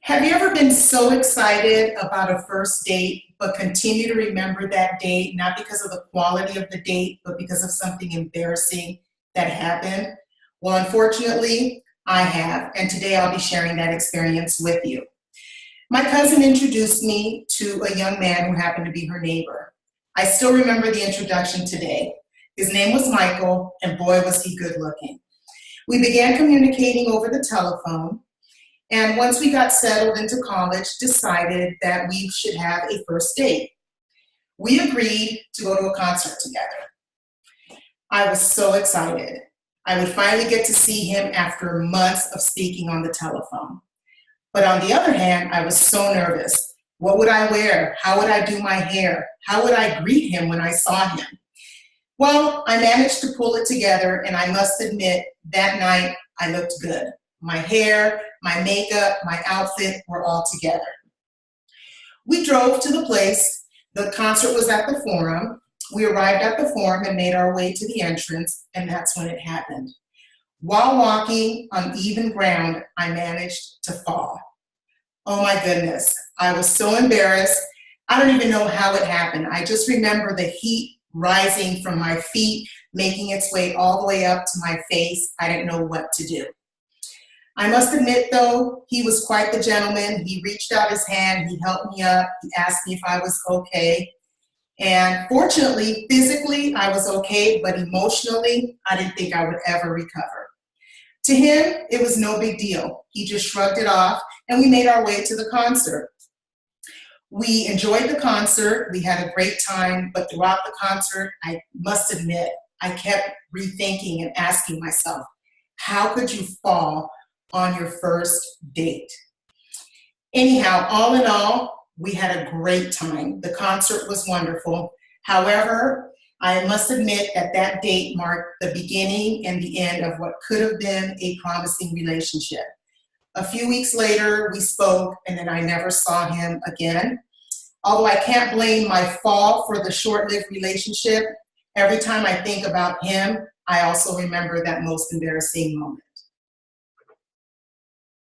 Have you ever been so excited about a first date, but continue to remember that date, not because of the quality of the date, but because of something embarrassing that happened? Well, unfortunately, I have, and today I'll be sharing that experience with you. My cousin introduced me to a young man who happened to be her neighbor. I still remember the introduction today. His name was Michael, and boy, was he good looking. We began communicating over the telephone. And once we got settled into college, decided that we should have a first date. We agreed to go to a concert together. I was so excited. I would finally get to see him after months of speaking on the telephone. But on the other hand, I was so nervous. What would I wear? How would I do my hair? How would I greet him when I saw him? Well, I managed to pull it together, and I must admit, that night I looked good. My hair, my makeup, my outfit were all together. We drove to the place. The concert was at the Forum. We arrived at the Forum and made our way to the entrance, and that's when it happened. While walking on even ground, I managed to fall. Oh my goodness, I was so embarrassed. I don't even know how it happened. I just remember the heat rising from my feet, making its way all the way up to my face. I didn't know what to do. I must admit, though, he was quite the gentleman. He reached out his hand, he helped me up, he asked me if I was okay. And fortunately, physically, I was okay, but emotionally, I didn't think I would ever recover. To him, it was no big deal. He just shrugged it off, and we made our way to the concert. We enjoyed the concert, we had a great time, but throughout the concert, I must admit, I kept rethinking and asking myself, how could you fall on your first date? Anyhow, all in all, we had a great time. The concert was wonderful. However, I must admit that that date marked the beginning and the end of what could have been a promising relationship. A few weeks later, we spoke, and then I never saw him again. Although I can't blame my fall for the short-lived relationship, every time I think about him, I also remember that most embarrassing moment.